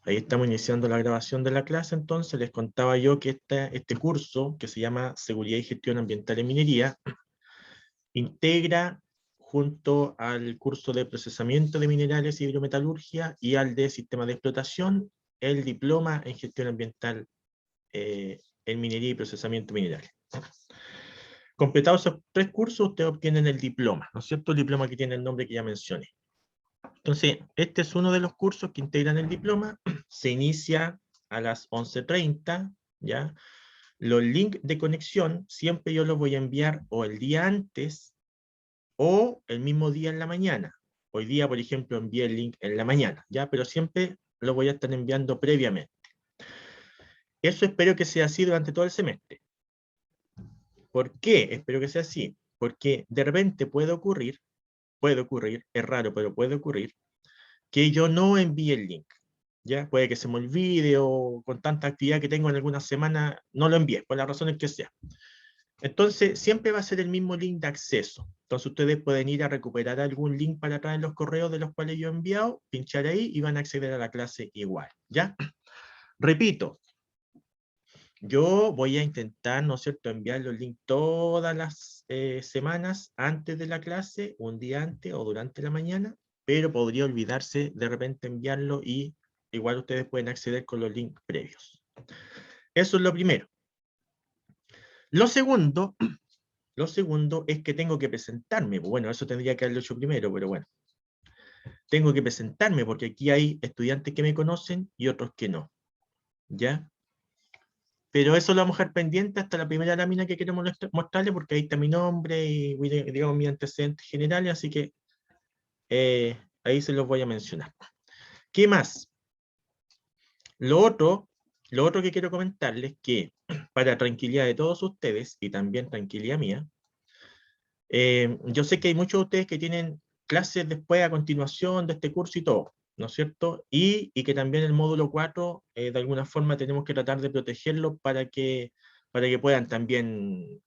Ahí estamos iniciando la grabación de la clase, entonces les contaba yo que este curso, que se llama Seguridad y Gestión Ambiental en Minería, integra junto al curso de Procesamiento de Minerales y Hidrometalurgia y al de Sistema de Explotación, el diploma en Gestión Ambiental en Minería y Procesamiento de Minerales. Completados esos 3 cursos, ustedes obtienen el diploma, ¿no es cierto? El diploma que tiene el nombre que ya mencioné. Entonces, este es uno de los cursos que integran el diploma. Se inicia a las 11:30, ¿ya? Los links de conexión siempre yo los voy a enviar o el día antes o el mismo día en la mañana. Hoy día, por ejemplo, envié el link en la mañana, ¿ya? Pero siempre lo voy a estar enviando previamente. Eso espero que sea así durante todo el semestre. ¿Por qué espero que sea así? Porque de repente puede ocurrir, es raro, pero puede ocurrir, que yo no envíe el link. ¿Ya? Puede que se me olvide o con tanta actividad que tengo en alguna semana, no lo envíe, por las razones que sea. Entonces, siempre va a ser el mismo link de acceso. Entonces, ustedes pueden ir a recuperar algún link para atrás en los correos de los cuales yo he enviado, pinchar ahí y van a acceder a la clase igual. ¿Ya? Repito, yo voy a intentar, ¿no es cierto?, enviar los links todas las semanas antes de la clase, un día antes o durante la mañana, pero podría olvidarse de repente enviarlo y igual ustedes pueden acceder con los links previos. Eso es lo primero. Lo segundo es que tengo que presentarme. Bueno, eso tendría que haberlo hecho primero, pero bueno. Tengo que presentarme porque aquí hay estudiantes que me conocen y otros que no. ¿Ya? Pero eso lo vamos a dejar pendiente hasta la primera lámina que queremos mostrarle, porque ahí está mi nombre y, digamos, mis antecedentes generales, así que ahí se los voy a mencionar. ¿Qué más? Lo otro que quiero comentarles es que, para tranquilidad de todos ustedes, y también tranquilidad mía, yo sé que hay muchos de ustedes que tienen clases después a continuación de este curso y todo, ¿no es cierto? Y que también el módulo 4, de alguna forma tenemos que tratar de protegerlo para que puedan también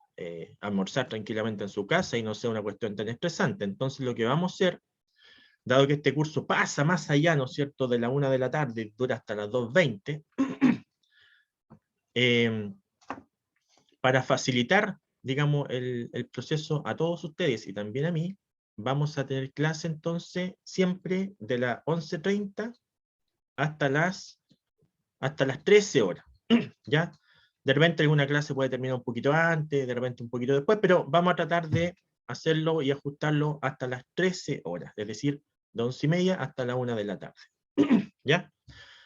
almorzar tranquilamente en su casa y no sea una cuestión tan estresante. Entonces lo que vamos a hacer, dado que este curso pasa más allá, ¿no es cierto?, de la 1 de la tarde, dura hasta las 2:20, para facilitar, digamos, el proceso a todos ustedes y también a mí, vamos a tener clase entonces siempre de las 11:30 hasta las 13 horas, ¿ya? De repente alguna clase puede terminar un poquito antes, de repente un poquito después, pero vamos a tratar de hacerlo y ajustarlo hasta las 13 horas, es decir, de 11:30 hasta la 1 de la tarde, ¿ya?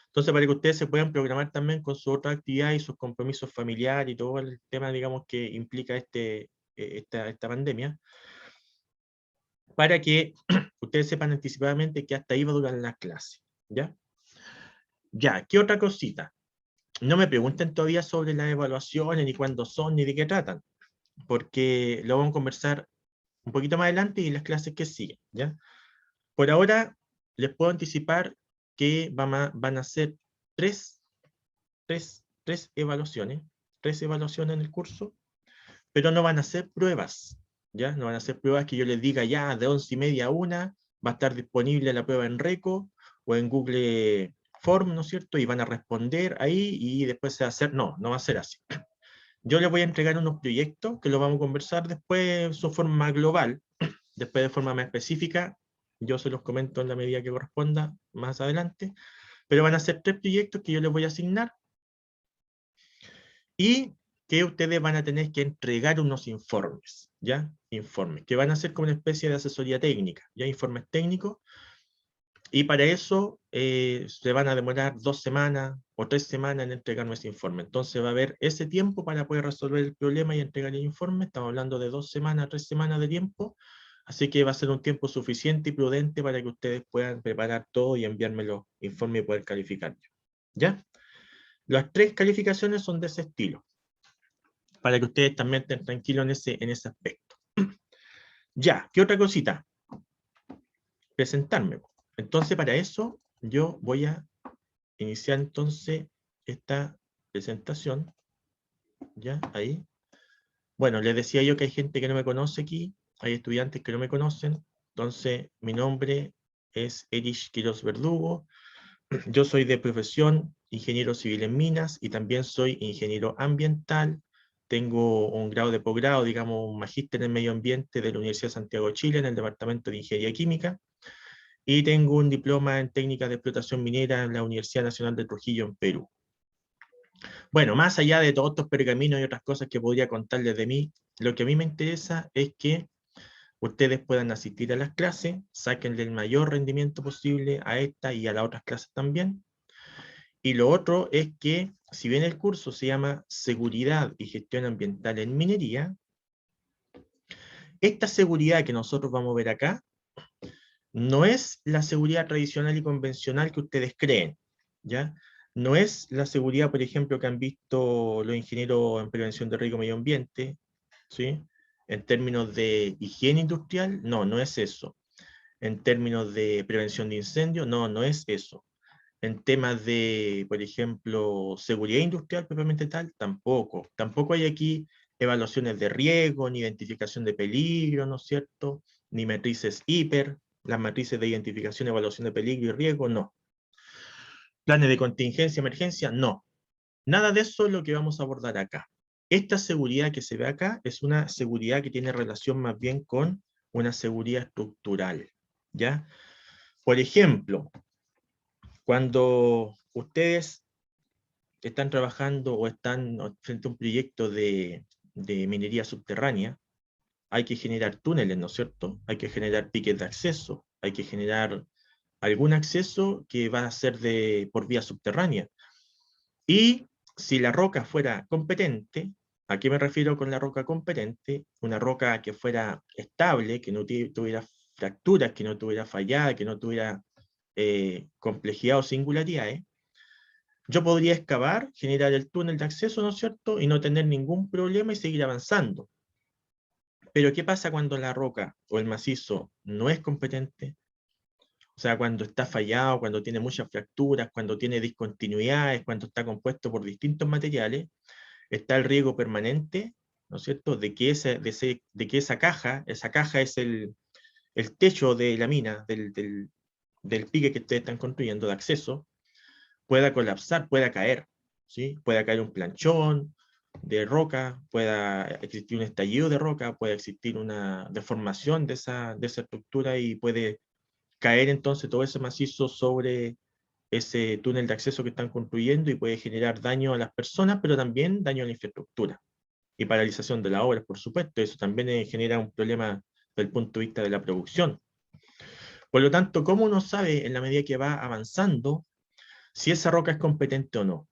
Entonces, para que ustedes se puedan programar también con su otra actividad y sus compromisos familiares y todo el tema, digamos, que implica esta pandemia, para que ustedes sepan anticipadamente que hasta ahí va a durar la clase, ¿ya? Ya, ¿qué otra cosita? No me pregunten todavía sobre las evaluaciones, ni cuándo son, ni de qué tratan, porque lo vamos a conversar un poquito más adelante y en las clases que siguen, ¿ya? Por ahora, les puedo anticipar que van a ser tres evaluaciones, 3 evaluaciones en el curso, pero no van a ser pruebas, ¿ya? No van a ser pruebas que yo les diga ya de 11:30 a 1, va a estar disponible la prueba en Reco o en Google Form, ¿no es cierto? Y van a responder ahí y después se va a hacer, no va a ser así. Yo les voy a entregar unos proyectos que los vamos a conversar después en su forma global, después de forma más específica, yo se los comento en la medida que corresponda más adelante, pero van a ser 3 proyectos que yo les voy a asignar y que ustedes van a tener que entregar unos informes, ¿ya? Informes, que van a ser como una especie de asesoría técnica, ¿ya? Informes técnicos, y para eso se van a demorar 2 semanas o 3 semanas en entregar ese informe. Entonces va a haber ese tiempo para poder resolver el problema y entregar el informe. Estamos hablando de 2 semanas, 3 semanas de tiempo, así que va a ser un tiempo suficiente y prudente para que ustedes puedan preparar todo y enviarme los informes y poder calificar, ¿ya? Las 3 calificaciones son de ese estilo, para que ustedes también estén tranquilos en ese aspecto. Ya, ¿qué otra cosita? Presentarme. Entonces, para eso, yo voy a iniciar entonces esta presentación. Ya, ahí. Bueno, les decía yo que hay gente que no me conoce aquí, hay estudiantes que no me conocen. Entonces, mi nombre es Erich Quiroz Verdugo, Yo soy de profesión ingeniero civil en minas y también soy ingeniero ambiental. Tengo un grado de posgrado, digamos, un magíster en medio ambiente de la Universidad de Santiago de Chile en el Departamento de Ingeniería Química. Y tengo un diploma en técnicas de explotación minera en la Universidad Nacional de Trujillo en Perú. Bueno, más allá de todos estos pergaminos y otras cosas que podría contarles de mí, lo que a mí me interesa es que ustedes puedan asistir a las clases, sáquenle el mayor rendimiento posible a esta y a las otras clases también. Y lo otro es que, si bien el curso se llama Seguridad y Gestión Ambiental en Minería, esta seguridad que nosotros vamos a ver acá no es la seguridad tradicional y convencional que ustedes creen, ¿ya? No es la seguridad, por ejemplo, que han visto los ingenieros en prevención de riesgo medio ambiente, ¿sí? En términos de higiene industrial, no, no es eso. En términos de prevención de incendios, no, no es eso. En temas de, por ejemplo, seguridad industrial propiamente tal, tampoco. Tampoco hay aquí evaluaciones de riesgo, ni identificación de peligro, ¿no es cierto? Ni matrices hiper, las matrices de identificación, evaluación de peligro y riesgo, no. Planes de contingencia, emergencia, no. Nada de eso es lo que vamos a abordar acá. Esta seguridad que se ve acá es una seguridad que tiene relación más bien con una seguridad estructural, ¿ya? Por ejemplo, cuando ustedes están trabajando o están frente a un proyecto de minería subterránea, hay que generar túneles, ¿no es cierto? Hay que generar piques de acceso, hay que generar algún acceso que va a ser por vía subterránea. Y si la roca fuera competente, ¿a qué me refiero con la roca competente? Una roca que fuera estable, que no tuviera fracturas, que no tuviera fallada, que no tuviera complejidad o singularidades, yo podría excavar, generar el túnel de acceso, ¿no es cierto? Y no tener ningún problema y seguir avanzando. Pero ¿qué pasa cuando la roca o el macizo no es competente? O sea, cuando está fallado, cuando tiene muchas fracturas, cuando tiene discontinuidades, cuando está compuesto por distintos materiales, está el riesgo permanente, ¿no es cierto?, de que esa caja es el techo de la mina, del pique que ustedes están construyendo de acceso, pueda colapsar, pueda caer, ¿sí? Pueda caer un planchón de roca, pueda existir un estallido de roca, puede existir una deformación de esa estructura y puede caer entonces todo ese macizo sobre ese túnel de acceso que están construyendo y puede generar daño a las personas, pero también daño a la infraestructura y paralización de las obras, por supuesto. Eso también genera un problema desde el punto de vista de la producción. Por lo tanto, ¿cómo uno sabe en la medida que va avanzando si esa roca es competente o no?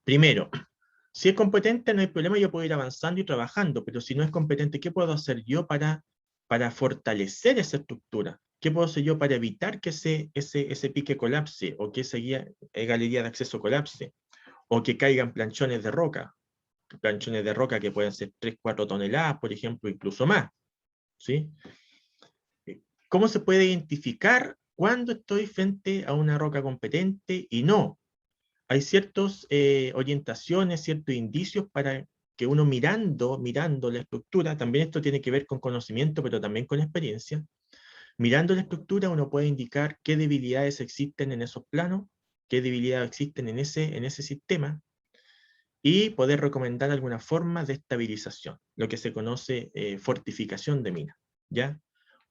Primero, si es competente no hay problema, yo puedo ir avanzando y trabajando, pero si no es competente, ¿qué puedo hacer yo para fortalecer esa estructura? ¿Qué puedo hacer yo para evitar que ese pique colapse o que esa galería de acceso colapse? O que caigan planchones de roca que pueden ser 3, 4 toneladas, por ejemplo, incluso más, ¿sí? ¿Cómo se puede identificar cuando estoy frente a una roca competente y no? Hay ciertas orientaciones, ciertos indicios para que uno mirando la estructura, también esto tiene que ver con conocimiento, pero también con experiencia, mirando la estructura uno puede indicar qué debilidades existen en esos planos, qué debilidades existen en ese sistema, y poder recomendar alguna forma de estabilización, lo que se conoce fortificación de mina, ¿ya?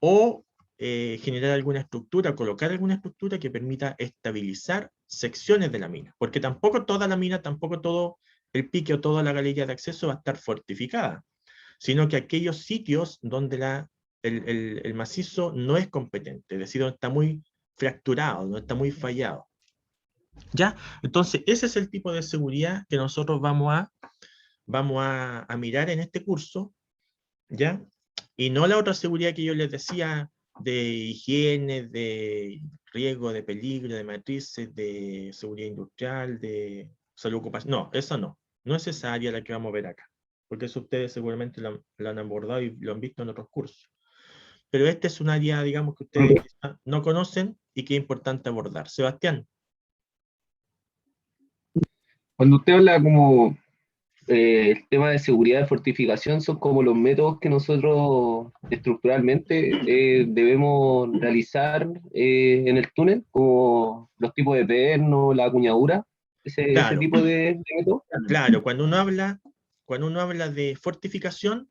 O generar alguna estructura, colocar alguna estructura que permita estabilizar secciones de la mina, porque tampoco toda la mina, tampoco todo el pique o toda la galería de acceso va a estar fortificada, sino que aquellos sitios donde el macizo no es competente, es decir, donde está muy fracturado, donde está muy fallado. ¿Ya? Entonces, ese es el tipo de seguridad que nosotros vamos a mirar en este curso, ¿ya? Y no la otra seguridad que yo les decía de higiene, de riesgo, de peligro, de matrices, de seguridad industrial, de salud ocupacional. No, esa no. No es esa área la que vamos a ver acá, porque eso ustedes seguramente lo han abordado y lo han visto en otros cursos. Pero este es un área, digamos, que ustedes quizá no conocen y que es importante abordar. Sebastián. Cuando usted habla como el tema de seguridad de fortificación son como los métodos que nosotros estructuralmente debemos realizar en el túnel, como los tipos de perno, la acuñadura, ese Claro, tipo de métodos. claro, cuando uno habla de fortificación,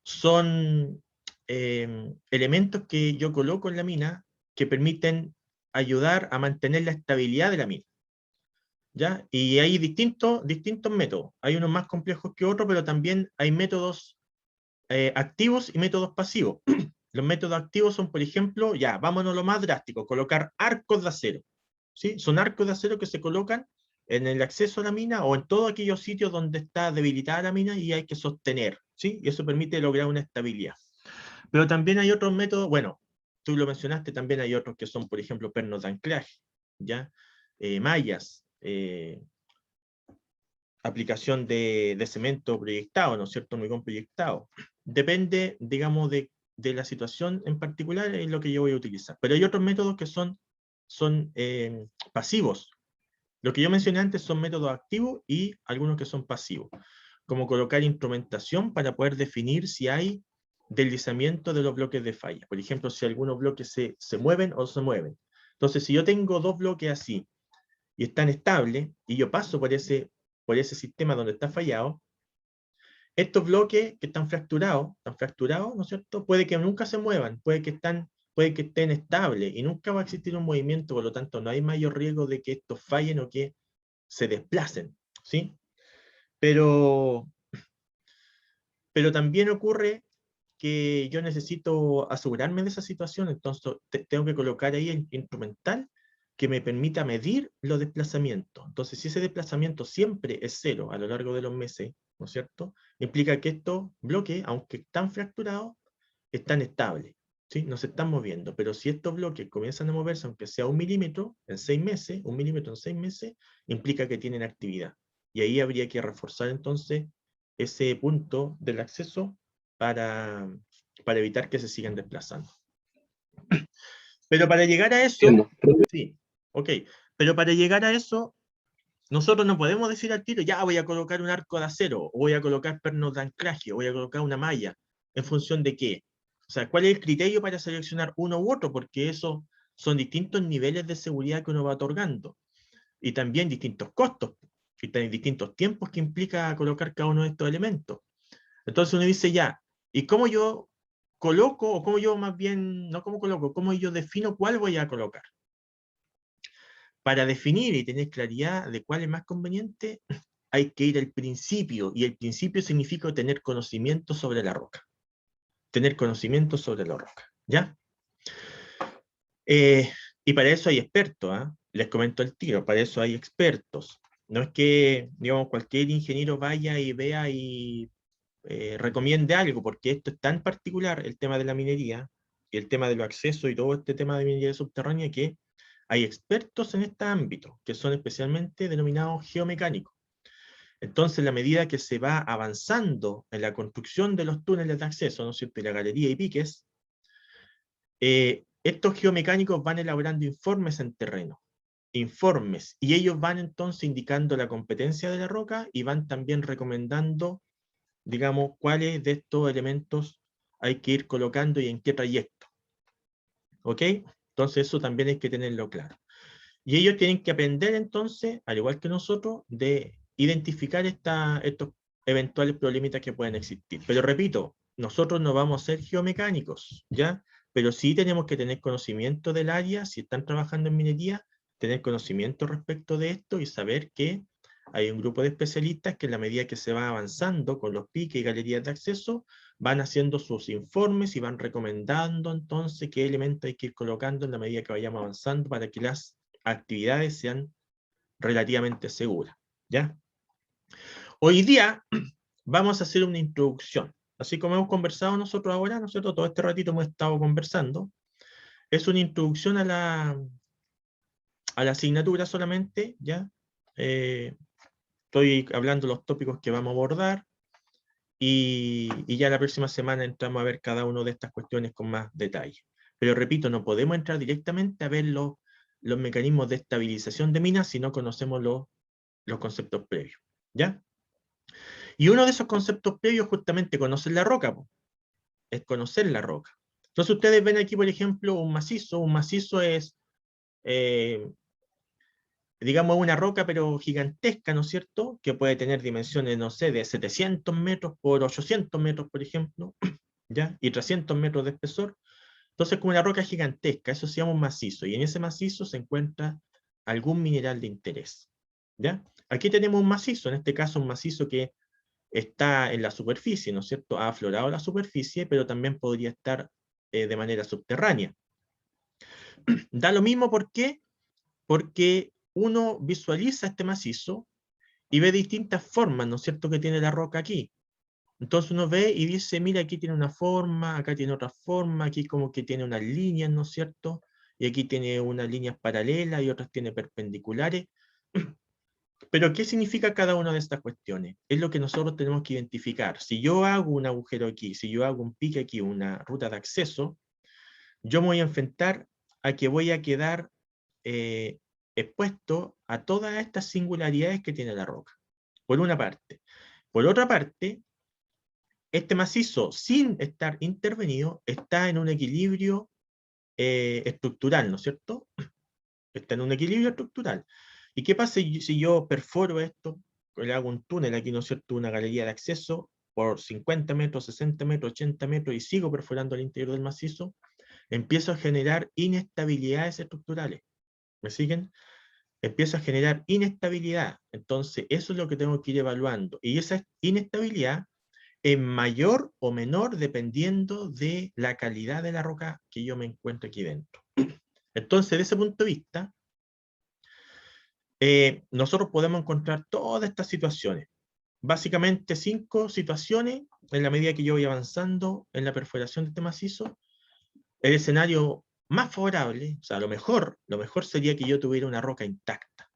son elementos que yo coloco en la mina que permiten ayudar a mantener la estabilidad de la mina. ¿Ya? Y hay distintos métodos. Hay unos más complejos que otros, pero también hay métodos activos y métodos pasivos. Los métodos activos son, por ejemplo, ya, vámonos a lo más drástico, colocar arcos de acero. ¿Sí? Son arcos de acero que se colocan en el acceso a la mina o en todos aquellos sitios donde está debilitada la mina y hay que sostener. ¿Sí? Y eso permite lograr una estabilidad. Pero también hay otros métodos, bueno, tú lo mencionaste, también hay otros que son, por ejemplo, pernos de anclaje, ¿ya? Mallas, aplicación de cemento proyectado, ¿no es cierto? Hormigón proyectado. Depende, digamos, de la situación en particular, es lo que yo voy a utilizar. Pero hay otros métodos que son pasivos. Lo que yo mencioné antes son métodos activos y algunos que son pasivos, como colocar instrumentación para poder definir si hay deslizamiento de los bloques de falla. Por ejemplo, si algunos bloques se mueven o se mueven. Entonces, si yo tengo dos bloques así y están estables, y yo paso por ese sistema donde está fallado, estos bloques que están fracturados, ¿no es cierto? Puede que nunca se muevan, puede que estén estables y nunca va a existir un movimiento, por lo tanto no hay mayor riesgo de que estos fallen o que se desplacen, ¿sí? Pero, pero también ocurre que yo necesito asegurarme de esa situación, entonces tengo que colocar ahí el instrumental que me permita medir los desplazamientos. Entonces, si ese desplazamiento siempre es cero a lo largo de los meses, ¿no es cierto? Implica que estos bloques, aunque están fracturados, están estables, ¿sí? No se están moviendo, pero si estos bloques comienzan a moverse, aunque sea 1 milímetro en 6 meses, 1 milímetro en 6 meses, implica que tienen actividad. Y ahí habría que reforzar entonces ese punto del acceso para, para evitar que se sigan desplazando. Pero para llegar a eso, Entiendo. sí, ok, pero para llegar a eso, nosotros no podemos decir al tiro, ya voy a colocar un arco de acero, o voy a colocar pernos de anclaje, o voy a colocar una malla, ¿en función de qué? O sea, ¿cuál es el criterio para seleccionar uno u otro? Porque eso son distintos niveles de seguridad que uno va otorgando, y también distintos costos, y también distintos tiempos que implica colocar cada uno de estos elementos. Entonces uno dice ya, ¿y cómo yo coloco, o cómo yo más bien, no cómo coloco, cómo yo defino cuál voy a colocar? Para definir y tener claridad de cuál es más conveniente, hay que ir al principio, y el principio significa tener conocimiento sobre la roca. Tener conocimiento sobre la roca, ¿ya? Y para eso hay expertos, ¿eh? Les comento el tiro, para eso hay expertos. No es que, digamos, cualquier ingeniero vaya y vea y recomiende algo, porque esto es tan particular, el tema de la minería, y el tema de los accesos y todo este tema de minería subterránea, que hay expertos en este ámbito, que son especialmente denominados geomecánicos. Entonces, a medida que se va avanzando en la construcción de los túneles de acceso, ¿no es cierto?, y la galería y piques, estos geomecánicos van elaborando informes en terreno, informes, y ellos van entonces indicando la competencia de la roca y van también recomendando, digamos, cuáles de estos elementos hay que ir colocando y en qué trayecto. ¿Ok? Entonces eso también hay que tenerlo claro. Y ellos tienen que aprender entonces, al igual que nosotros, de identificar estos eventuales problemitas que pueden existir. Pero repito, nosotros no vamos a ser geomecánicos, ¿ya? Pero sí tenemos que tener conocimiento del área, si están trabajando en minería, tener conocimiento respecto de esto y saber que hay un grupo de especialistas que en la medida que se va avanzando con los piques y galerías de acceso, van haciendo sus informes y van recomendando entonces qué elementos hay que ir colocando en la medida que vayamos avanzando para que las actividades sean relativamente seguras, ¿ya? Hoy día vamos a hacer una introducción. Así como hemos conversado nosotros ahora, ¿no es cierto? Todo este ratito hemos estado conversando. Es una introducción a la asignatura solamente, ¿ya? Estoy hablando de los tópicos que vamos a abordar y ya la próxima semana entramos a ver cada una de estas cuestiones con más detalle. Pero repito, no podemos entrar directamente a ver los mecanismos de estabilización de minas si no conocemos los conceptos previos, ¿ya? Y uno de esos conceptos previos justamente conocer la roca, po, es conocer la roca. Entonces ustedes ven aquí, por ejemplo, un macizo es, eh, digamos, una roca, pero gigantesca, ¿no es cierto? Que puede tener dimensiones, no sé, de 700 metros por 800 metros, por ejemplo, ¿ya? Y 300 metros de espesor. Entonces, como una roca gigantesca, eso se llama un macizo, y en ese macizo se encuentra algún mineral de interés, ¿ya? Aquí tenemos un macizo, en este caso un macizo que está en la superficie, ¿no es cierto? Ha aflorado la superficie, pero también podría estar de manera subterránea. Da lo mismo, ¿por qué? Porque uno visualiza este macizo y ve distintas formas, ¿no es cierto?, que tiene la roca aquí. Entonces uno ve y dice, mira, aquí tiene una forma, acá tiene otra forma, aquí como que tiene unas líneas, ¿no es cierto? Y aquí tiene unas líneas paralelas y otras tiene perpendiculares. Pero, ¿qué significa cada una de estas cuestiones? Es lo que nosotros tenemos que identificar. Si yo hago un agujero aquí, si yo hago un pique aquí, una ruta de acceso, yo me voy a enfrentar a que voy a quedar eh, expuesto a todas estas singularidades que tiene la roca, por una parte. Por otra parte, este macizo, sin estar intervenido, está en un equilibrio estructural, ¿no es cierto? Está en un equilibrio estructural. ¿Y qué pasa si yo perforo esto, le hago un túnel aquí, ¿no es cierto?, una galería de acceso por 50 metros, 60 metros, 80 metros y sigo perforando el interior del macizo, empiezo a generar inestabilidades estructurales. ¿Me siguen? Empiezo a generar inestabilidad. Entonces, eso es lo que tengo que ir evaluando. Y esa inestabilidad es mayor o menor dependiendo de la calidad de la roca que yo me encuentro aquí dentro. Entonces, desde ese punto de vista, nosotros podemos encontrar todas estas situaciones. Básicamente 5 situaciones en la medida que yo voy avanzando en la perforación de este macizo. El escenario más favorable, o sea, lo mejor sería que yo tuviera una roca intacta,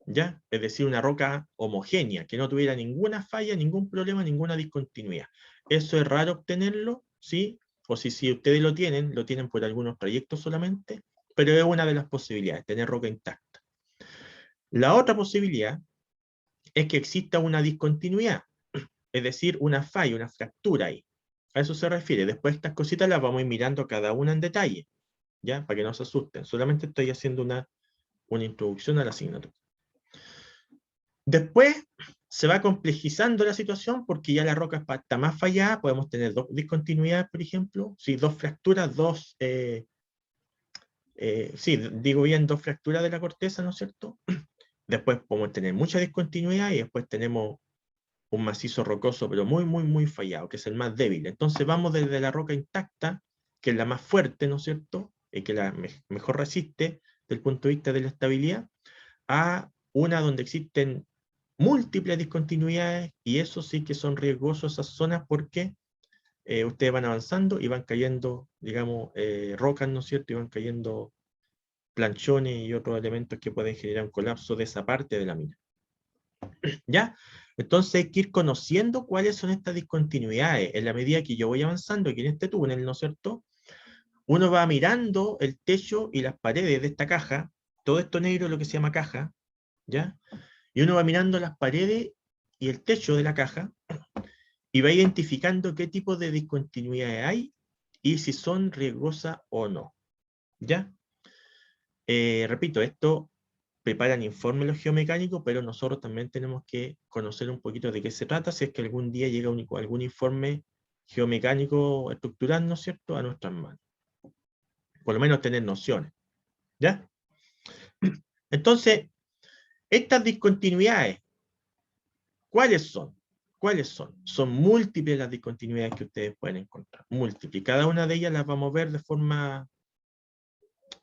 ¿ya? Es decir, una roca homogénea, que no tuviera ninguna falla, ningún problema, ninguna discontinuidad. Eso es raro obtenerlo, ¿sí? O si ustedes lo tienen por algunos trayectos solamente, pero es una de las posibilidades, tener roca intacta. La otra posibilidad es que exista una discontinuidad, es decir, una falla, una fractura ahí. A eso se refiere. Después estas cositas las vamos a ir mirando cada una en detalle, ¿ya? Para que no se asusten. Solamente estoy haciendo una introducción a la asignatura. Después se va complejizando la situación porque ya la roca está más fallada, podemos tener 2 discontinuidades, por ejemplo, sí, 2 fracturas, sí, digo bien, 2 fracturas de la corteza, ¿no es cierto? Después podemos tener mucha discontinuidad y después tenemos un macizo rocoso, pero muy, muy, muy fallado, que es el más débil. Entonces vamos desde la roca intacta, que es la más fuerte, ¿no es cierto? Y que la mejor resiste desde el punto de vista de la estabilidad, a una donde existen múltiples discontinuidades, y eso sí que son riesgosos esas zonas porque ustedes van avanzando y van cayendo, digamos, rocas, ¿no es cierto? Y van cayendo planchones y otros elementos que pueden generar un colapso de esa parte de la mina. ¿Ya? Entonces hay que ir conociendo cuáles son estas discontinuidades. En la medida que yo voy avanzando aquí en este túnel, ¿no es cierto? Uno va mirando el techo y las paredes de esta caja, todo esto negro es lo que se llama caja, ¿ya? Y uno va mirando las paredes y el techo de la caja y va identificando qué tipo de discontinuidades hay y si son riesgosas o no, ¿ya? Repito, esto preparan informes los geomecánicos, pero nosotros también tenemos que conocer un poquito de qué se trata, si es que algún día llega algún informe geomecánico estructural, ¿no es cierto?, a nuestras manos. Por lo menos tener nociones, ¿ya? Entonces, estas discontinuidades, ¿cuáles son? ¿Cuáles son? Son múltiples las discontinuidades que ustedes pueden encontrar, múltiples. Y cada una de ellas las vamos a ver de forma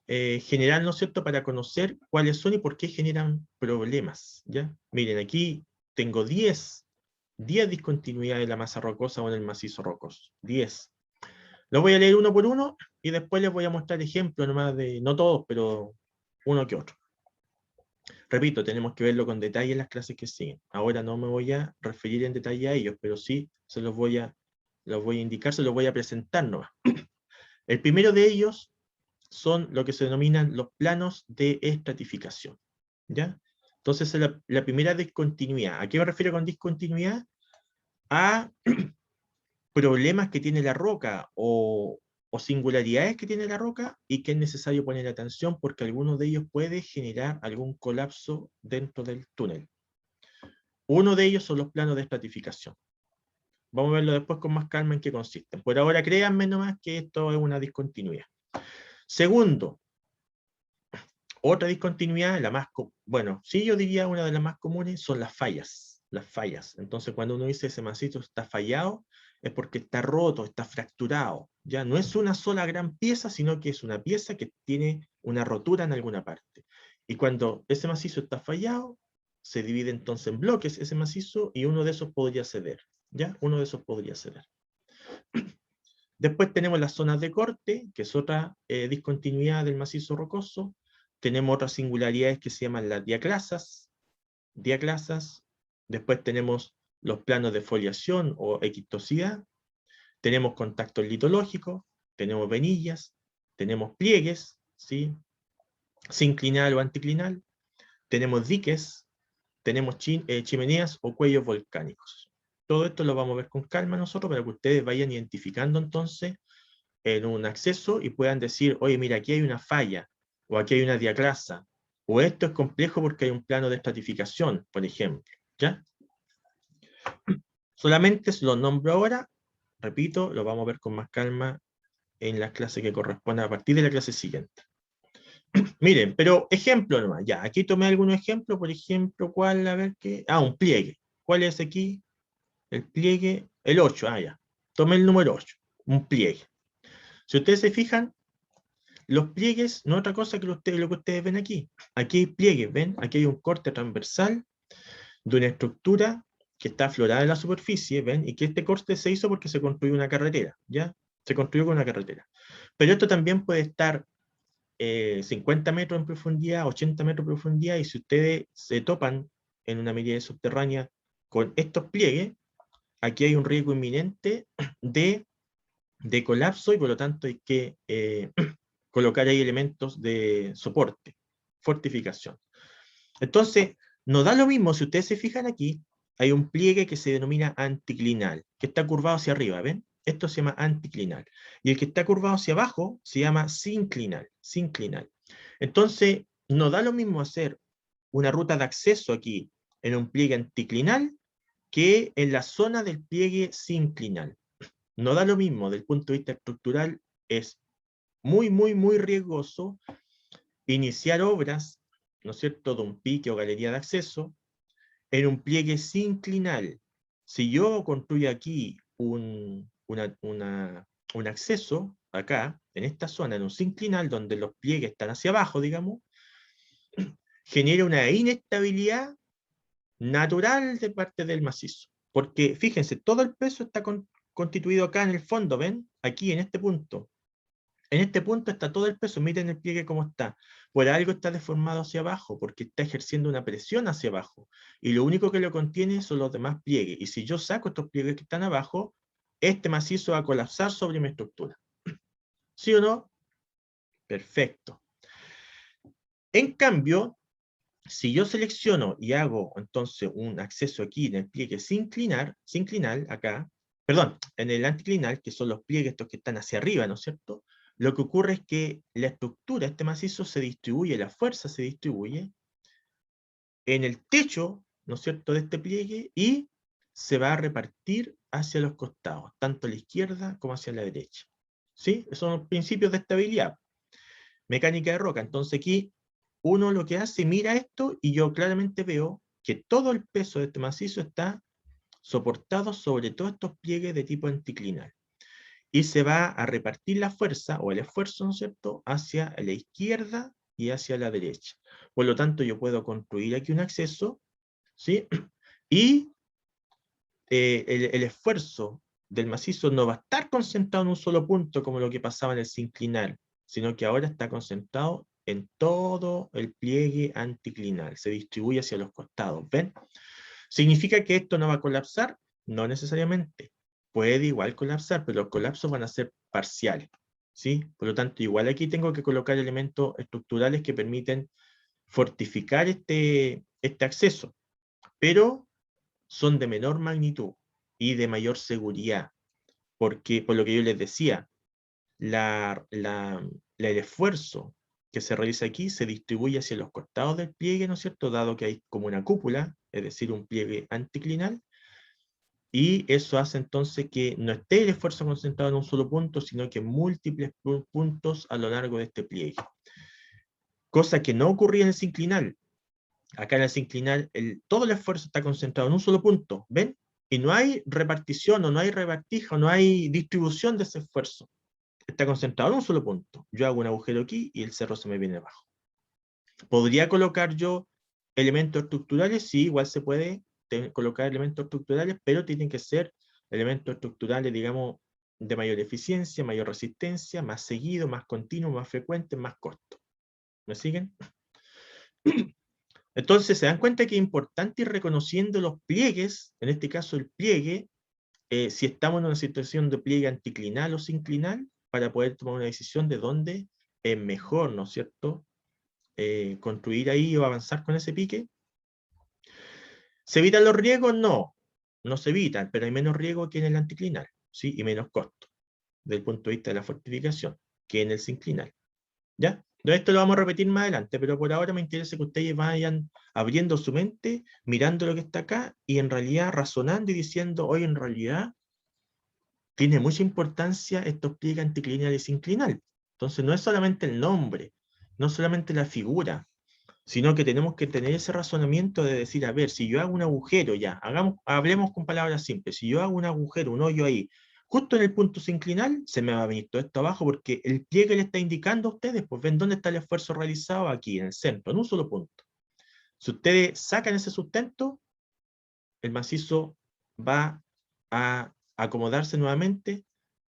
general, ¿no es cierto?, para conocer cuáles son y por qué generan problemas, ¿ya? Miren, aquí tengo 10 discontinuidades de la masa rocosa o en el macizo rocoso, 10. Los voy a leer uno por uno y después les voy a mostrar ejemplos nomás de, no todos, pero uno que otro. Repito, tenemos que verlo con detalle en las clases que siguen. Ahora no me voy a referir en detalle a ellos, pero sí se los voy a indicar, se los voy a presentar nomás. El primero de ellos son lo que se denominan los planos de estratificación, ¿ya? Entonces, la primera discontinuidad. ¿A qué me refiero con discontinuidad? a problemas que tiene la roca o singularidades que tiene la roca y que es necesario poner atención porque alguno de ellos puede generar algún colapso dentro del túnel. Uno de ellos son los planos de estratificación. Vamos a verlo después con más calma en qué consisten. Por ahora créanme nomás que esto es una discontinuidad. Segundo, otra discontinuidad, la más, bueno, sí yo diría una de las más comunes, son las fallas. Las fallas. Entonces cuando uno dice ese macizo está fallado, es porque está roto, está fracturado. Ya no es una sola gran pieza, sino que es una pieza que tiene una rotura en alguna parte. Y cuando ese macizo está fallado, se divide entonces en bloques ese macizo y uno de esos podría ceder. ¿Ya? Uno de esos podría ceder. Después tenemos las zonas de corte, que es otra discontinuidad del macizo rocoso. Tenemos otras singularidades que se llaman las diaclasas. Después tenemos los planos de foliación o equistosidad. Tenemos contactos litológicos, tenemos venillas, tenemos pliegues, ¿sí? Sinclinal o anticlinal. Tenemos diques, tenemos chimeneas o cuellos volcánicos. Todo esto lo vamos a ver con calma nosotros para que ustedes vayan identificando entonces en un acceso y puedan decir, oye, mira, aquí hay una falla, o aquí hay una diaclasa, o esto es complejo porque hay un plano de estratificación, por ejemplo. ¿Ya? Solamente lo nombro ahora, repito, lo vamos a ver con más calma en la clase que corresponde a partir de la clase siguiente. Miren, pero ejemplo nomás, ya, aquí tomé algunos ejemplos, por ejemplo, ¿cuál? A ver qué. Ah, un pliegue. ¿Cuál es aquí? El pliegue, el 8, ya. Tomé el número 8, un pliegue. Si ustedes se fijan, los pliegues no es otra cosa que lo que ustedes ven aquí. Aquí hay pliegues, ¿ven? Aquí hay un corte transversal de una estructura que está aflorada en la superficie, ¿ven? Y que este corte se hizo porque se construyó una carretera, ¿ya? Se construyó con una carretera. Pero esto también puede estar 50 metros en profundidad, 80 metros en profundidad, y si ustedes se topan en una medida subterránea con estos pliegues, aquí hay un riesgo inminente de colapso y por lo tanto hay que colocar ahí elementos de soporte, fortificación. Entonces, nos da lo mismo, si ustedes se fijan aquí, hay un pliegue que se denomina anticlinal, que está curvado hacia arriba, ¿ven? Esto se llama anticlinal. Y el que está curvado hacia abajo se llama sinclinal, sinclinal. Entonces, nos da lo mismo hacer una ruta de acceso aquí en un pliegue anticlinal que en la zona del pliegue sinclinal. No da lo mismo, desde el punto de vista estructural, es muy, muy, muy riesgoso iniciar obras, ¿no es cierto?, de un pique o galería de acceso en un pliegue sinclinal. Si yo construyo aquí un acceso, acá, en esta zona, en un sinclinal, donde los pliegues están hacia abajo, digamos, genera una inestabilidad natural de parte del macizo. Porque, fíjense, todo el peso está constituido acá en el fondo, ¿ven? Aquí, en este punto. En este punto está todo el peso, miren el pliegue cómo está. Por algo está deformado hacia abajo, porque está ejerciendo una presión hacia abajo. Y lo único que lo contiene son los demás pliegues. Y si yo saco estos pliegues que están abajo, este macizo va a colapsar sobre mi estructura. ¿Sí o no? Perfecto. En cambio, si yo selecciono y hago entonces un acceso aquí en el pliegue sinclinal, acá, perdón, en el anticlinal, que son los pliegues estos que están hacia arriba, ¿no es cierto? Lo que ocurre es que la estructura, este macizo se distribuye, la fuerza se distribuye en el techo, ¿no es cierto?, de este pliegue y se va a repartir hacia los costados, tanto a la izquierda como hacia la derecha. ¿Sí? Esos son los principios de estabilidad. Mecánica de roca. Entonces aquí uno lo que hace, mira esto y yo claramente veo que todo el peso de este macizo está soportado sobre todos estos pliegues de tipo anticlinal. Y se va a repartir la fuerza o el esfuerzo, ¿no es cierto?, hacia la izquierda y hacia la derecha. Por lo tanto, yo puedo construir aquí un acceso, ¿sí? Y el esfuerzo del macizo no va a estar concentrado en un solo punto como lo que pasaba en el sinclinal, sino que ahora está concentrado en todo el pliegue anticlinal, se distribuye hacia los costados, ¿ven? ¿Significa que esto no va a colapsar? No necesariamente. Puede igual colapsar, pero los colapsos van a ser parciales, ¿sí? Por lo tanto, igual aquí tengo que colocar elementos estructurales que permiten fortificar este acceso, pero son de menor magnitud. y de mayor seguridad, porque, por lo que yo les decía, el esfuerzo que se realiza aquí se distribuye hacia los costados del pliegue, ¿no es cierto?, dado que hay como una cúpula, es decir, un pliegue anticlinal, y eso hace entonces que no esté el esfuerzo concentrado en un solo punto, sino que en múltiples puntos a lo largo de este pliegue. Cosa que no ocurría en el sinclinal. Acá en el sinclinal todo el esfuerzo está concentrado en un solo punto, ¿ven? Y no hay repartición, o no hay repartija, o no hay distribución de ese esfuerzo. Está concentrado en un solo punto. Yo hago un agujero aquí y el cerro se me viene abajo. ¿Podría colocar yo elementos estructurales? Sí, igual se puede colocar elementos estructurales, pero tienen que ser elementos estructurales, digamos, de mayor eficiencia, mayor resistencia, más seguido, más continuo, más frecuente, más corto. ¿Me siguen? Entonces se dan cuenta que es importante ir reconociendo los pliegues, en este caso el pliegue, si estamos en una situación de pliegue anticlinal o sinclinal, para poder tomar una decisión de dónde es mejor, ¿no es cierto?, construir ahí o avanzar con ese pique. ¿Se evitan los riesgos? No, no se evitan, pero hay menos riesgo que en el anticlinal, ¿sí? Y menos costo, desde el punto de vista de la fortificación, que en el sinclinal. ¿Ya? Esto lo vamos a repetir más adelante, pero por ahora me interesa que ustedes vayan abriendo su mente, mirando lo que está acá, y en realidad razonando y diciendo, hoy en realidad tiene mucha importancia estos pliegues anticlinal y sinclinal. Entonces no es solamente el nombre, no solamente la figura, sino que tenemos que tener ese razonamiento de decir, a ver, si yo hago un agujero ya, hablemos con palabras simples, si yo hago un agujero, un hoyo ahí, justo en el punto sinclinal, se me va a venir todo esto abajo, porque el pliegue le está indicando a ustedes, pues ven dónde está el esfuerzo realizado, aquí, en el centro, en un solo punto. Si ustedes sacan ese sustento, el macizo va a acomodarse nuevamente,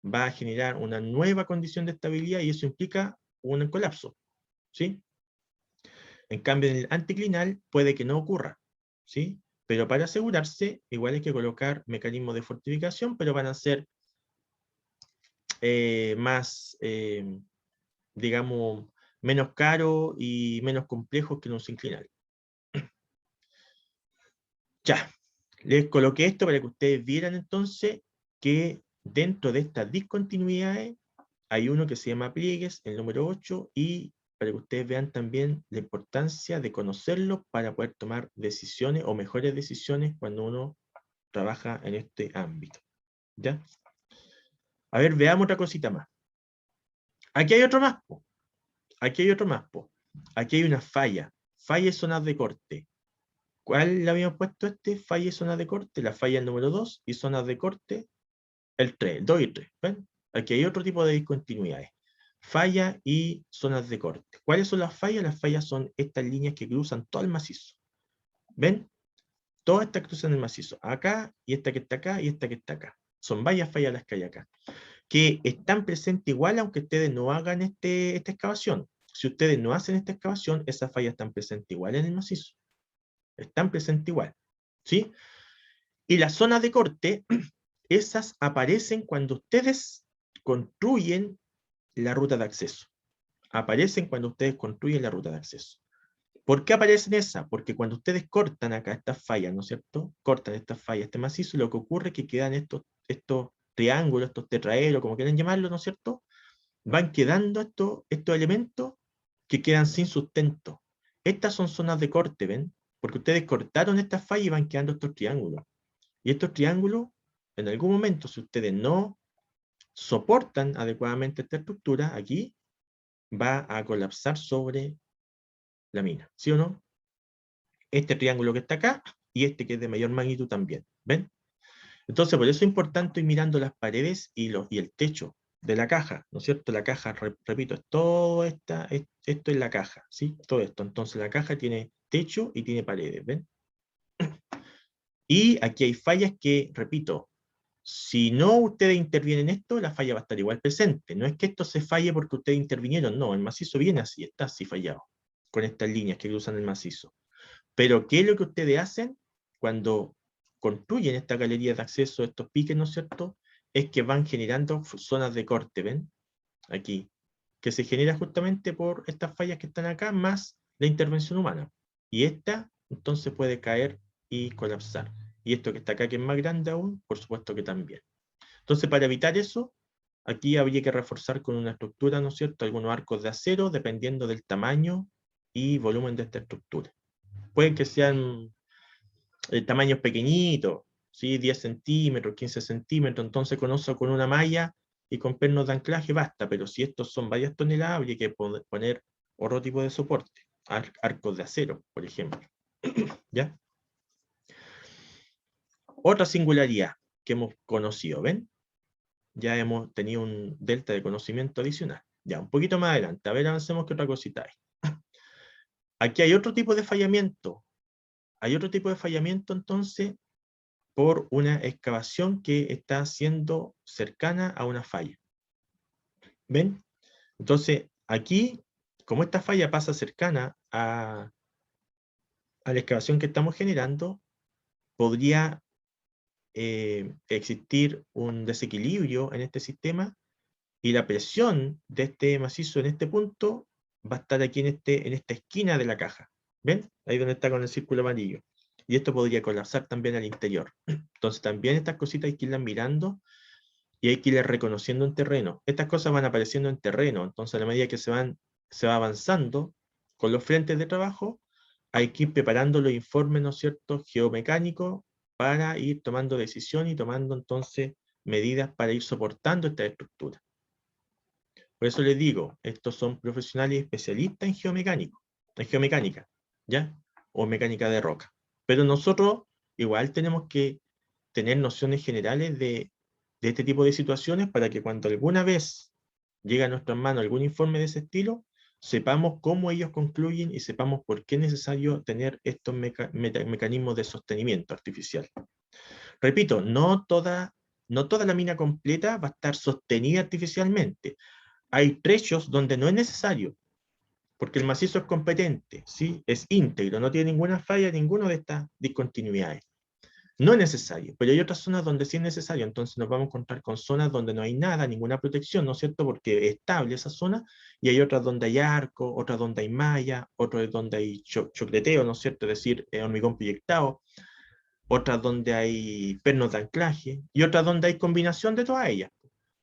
va a generar una nueva condición de estabilidad, y eso implica un colapso, ¿sí? En cambio, en el anticlinal puede que no ocurra, ¿sí? Pero para asegurarse, igual hay que colocar mecanismos de fortificación, pero van a ser más, digamos, menos caros y menos complejos que en un sinclinal. Ya, les coloqué esto para que ustedes vieran entonces que dentro de estas discontinuidades hay uno que se llama pliegues, el número 8, y para que ustedes vean también la importancia de conocerlo para poder tomar decisiones o mejores decisiones cuando uno trabaja en este ámbito. ¿Ya? A ver, veamos otra cosita más. Aquí hay otro más, po. Aquí hay otro más, po. Aquí hay una falla. Falla y zonas de corte. ¿Cuál le habíamos puesto este? Falla y zonas de corte. La falla el número 2 y zonas de corte el 3, el 2 y 3. ¿Ven? Aquí hay otro tipo de discontinuidades. Falla y zonas de corte. ¿Cuáles son las fallas? Las fallas son estas líneas que cruzan todo el macizo. ¿Ven? Todas estas cruzan el macizo. Acá, y esta que está acá, y esta que está acá. Son varias fallas las que hay acá, que están presentes igual aunque ustedes no hagan esta excavación. Si ustedes no hacen esta excavación, esas fallas están presentes igual en el macizo. Están presentes igual. ¿Sí? Y las zonas de corte, esas aparecen cuando ustedes construyen la ruta de acceso. Aparecen cuando ustedes construyen la ruta de acceso. ¿Por qué aparecen esas? Porque cuando ustedes cortan acá estas fallas, ¿no es cierto? Cortan estas fallas, este macizo, lo que ocurre es que quedan estos triángulos, estos tetraedros, como quieran llamarlo, ¿no es cierto? Van quedando estos elementos que quedan sin sustento. Estas son zonas de corte, ¿ven? Porque ustedes cortaron estas fallas y van quedando estos triángulos. Y estos triángulos, en algún momento, si ustedes no soportan adecuadamente esta estructura, aquí va a colapsar sobre la mina, ¿sí o no? Este triángulo que está acá y este que es de mayor magnitud también, ¿ven? Entonces, por eso es importante ir mirando las paredes y el techo de la caja, ¿no es cierto? La caja, repito, esto es la caja, ¿sí? Todo esto. Entonces la caja tiene techo y tiene paredes, ¿ven? Y aquí hay fallas que, repito, si no ustedes intervienen en esto, la falla va a estar igual presente. No es que esto se falle porque ustedes intervinieron, no, el macizo viene así, está así fallado, con estas líneas que cruzan el macizo. Pero, ¿qué es lo que ustedes hacen cuando construyen esta galería de acceso, estos piques, ¿no es cierto? Es que van generando zonas de corte, ¿ven? Aquí, que se genera justamente por estas fallas que están acá, más la intervención humana. Y esta, entonces, puede caer y colapsar. y esto que está acá, que es más grande aún, por supuesto que también. Entonces, para evitar eso, aquí habría que reforzar con una estructura, ¿no es cierto?, algunos arcos de acero, dependiendo del tamaño y volumen de esta estructura. Pueden que sean tamaños pequeñitos, ¿sí? 10 centímetros, 15 centímetros, entonces con una malla y con pernos de anclaje basta, pero si estos son varias toneladas, habría que poner otro tipo de soporte, arcos de acero, por ejemplo. ¿Ya? Otra singularidad que hemos conocido, ¿ven? Ya hemos tenido un delta de conocimiento adicional. Ya, un poquito más adelante, a ver, avancemos que otra cosita hay. Aquí hay otro tipo de fallamiento. Hay otro tipo de fallamiento, entonces, por una excavación que está siendo cercana a una falla. ¿Ven? Entonces, aquí, como esta falla pasa cercana a la excavación que estamos generando, podría existir un desequilibrio en este sistema y la presión de este macizo en este punto va a estar aquí en esta esquina de la caja. ¿Ven? Ahí donde está con el círculo amarillo. Y esto podría colapsar también al interior. Entonces también estas cositas hay que irlas mirando y hay que irlas reconociendo en terreno. Estas cosas van apareciendo en terreno, entonces a la medida que se va avanzando con los frentes de trabajo, hay que ir preparando los informes, ¿no es cierto?, geomecánicos para ir tomando decisión y tomando entonces medidas para ir soportando esta estructura. Por eso les digo, estos son profesionales especialistas en geomecánica, ¿ya? O mecánica de roca. Pero nosotros igual tenemos que tener nociones generales de este tipo de situaciones para que cuando alguna vez llegue a nuestras manos algún informe de ese estilo, sepamos cómo ellos concluyen y sepamos por qué es necesario tener estos mecanismos de sostenimiento artificial. Repito, no toda la mina completa va a estar sostenida artificialmente. Hay trechos donde no es necesario, porque el macizo es competente, ¿sí? Es íntegro, no tiene ninguna falla, ninguna de estas discontinuidades. No es necesario, pero hay otras zonas donde sí es necesario, entonces nos vamos a encontrar con zonas donde no hay nada, ninguna protección, ¿no es cierto? Porque es estable esa zona, y hay otras donde hay arco, otras donde hay malla, otras donde hay chocleteo, ¿no es cierto? Es decir, hormigón proyectado, otras donde hay pernos de anclaje, y otras donde hay combinación de todas ellas.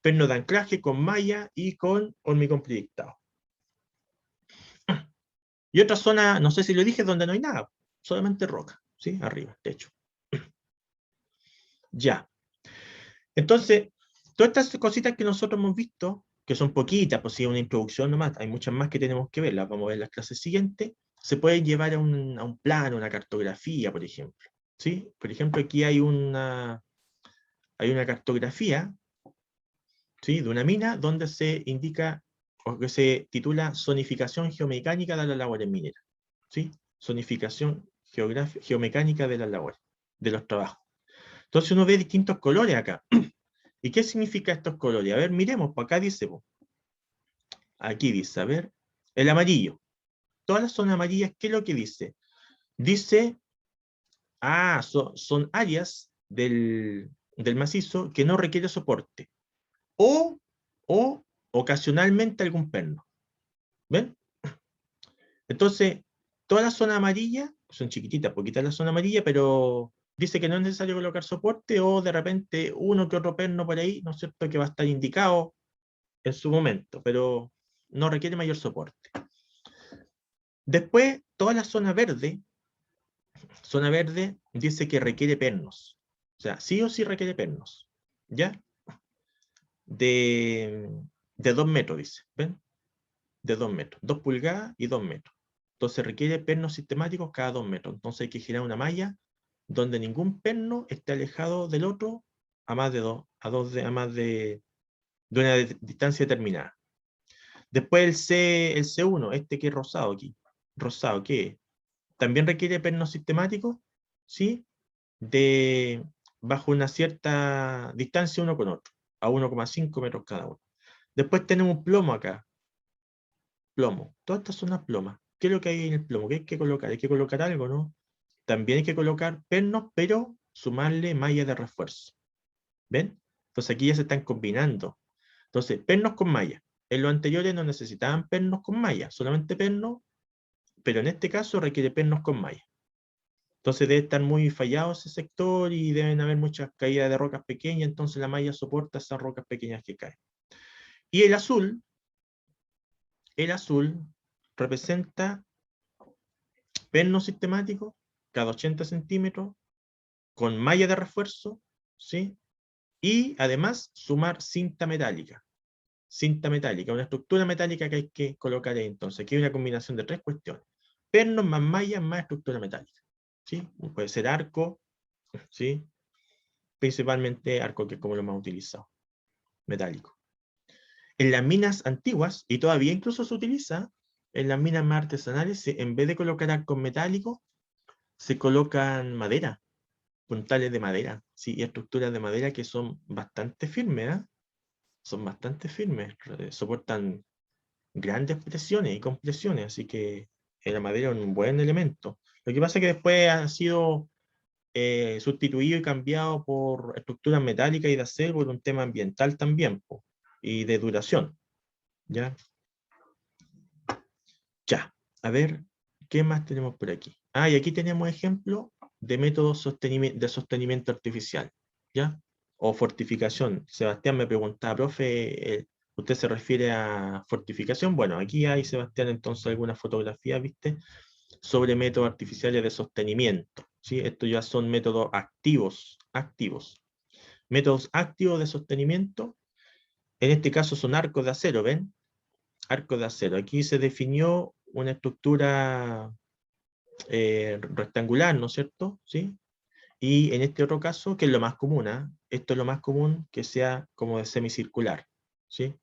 Pernos de anclaje con malla y con hormigón proyectado. Y otra zona, no sé si lo dije, donde no hay nada, solamente roca, ¿sí? Arriba, techo. Ya. Entonces, todas estas cositas que nosotros hemos visto, que son poquitas, pues sí, una introducción nomás, hay muchas más que tenemos que ver, las vamos a ver en las clases siguientes, se pueden llevar a un plano, una cartografía, por ejemplo. ¿Sí? Por ejemplo, aquí hay una cartografía, ¿sí?, de una mina donde se indica, o que se titula Zonificación geomecánica de las labores mineras. ¿Sí? Zonificación geomecánica de las labores, de los trabajos. Entonces uno ve distintos colores acá. ¿Y qué significa estos colores? A ver, miremos, por acá dice, aquí dice, a ver, el amarillo. Todas las zonas amarillas, ¿qué es lo que dice? Dice, son áreas del macizo que no requiere soporte. O ocasionalmente algún perno. ¿Ven? Entonces, toda la zona amarilla, son chiquititas, poquitas la zona amarilla, pero dice que no es necesario colocar soporte o de repente uno que otro perno por ahí, ¿no es cierto?, que va a estar indicado en su momento, pero no requiere mayor soporte. Después, toda la zona verde dice que requiere pernos. O sea, sí o sí requiere pernos. ¿Ya? De 2 metros, dice. ¿Ven? De 2 metros. 2 pulgadas y 2 metros. Entonces requiere pernos sistemáticos cada 2 metros. Entonces hay que girar una malla donde ningún perno esté alejado del otro a más de una distancia determinada. Después el C1, este que es rosado aquí. Rosado, ¿qué es? También requiere pernos sistemáticos, ¿sí? Bajo una cierta distancia uno con otro, a 1,5 metros cada uno. Después tenemos plomo acá. Plomo. Todas estas son las plomas. ¿Qué es lo que hay en el plomo? ¿Qué hay que colocar? Hay que colocar algo, ¿no? También hay que colocar pernos, pero sumarle malla de refuerzo. ¿Ven? Entonces aquí ya se están combinando. Entonces, pernos con malla. En los anteriores no necesitaban pernos con malla, solamente pernos, pero en este caso requiere pernos con malla. Entonces debe estar muy fallado ese sector y deben haber muchas caídas de rocas pequeñas, entonces la malla soporta esas rocas pequeñas que caen. Y el azul representa perno sistemático cada 80 centímetros, con malla de refuerzo, ¿sí? Y además sumar cinta metálica, una estructura metálica que hay que colocar ahí. Entonces aquí hay una combinación de 3 cuestiones: pernos más mallas más estructura metálica, ¿sí? Puede ser arco, ¿sí? Principalmente arco, que es como lo más utilizado, metálico. En las minas antiguas, y todavía incluso se utiliza, en las minas más artesanales, en vez de colocar arcos metálicos, se colocan madera, puntales de madera, ¿sí? Y estructuras de madera que son bastante firmes, ¿eh? Son bastante firmes, soportan grandes presiones y compresiones, así que la madera es un buen elemento. Lo que pasa es que después ha sido sustituido y cambiado por estructuras metálicas y de acero por un tema ambiental también, y de duración, ¿ya? Ya, a ver, ¿qué más tenemos por aquí? Ah, y aquí tenemos ejemplo de métodos de sostenimiento artificial, ¿ya? O fortificación. Sebastián me preguntaba, profe, ¿usted se refiere a fortificación? Bueno, aquí hay, Sebastián, entonces algunas fotografías, ¿viste? Sobre métodos artificiales de sostenimiento, ¿sí? Estos ya son métodos activos. Métodos activos de sostenimiento, en este caso son arcos de acero, ¿ven? Arcos de acero. Aquí se definió una estructura rectangular, ¿no es cierto? ¿Sí? Y en este otro caso, que es lo más común, ¿eh? Esto es lo más común, que sea como de semicircular, ¿sí?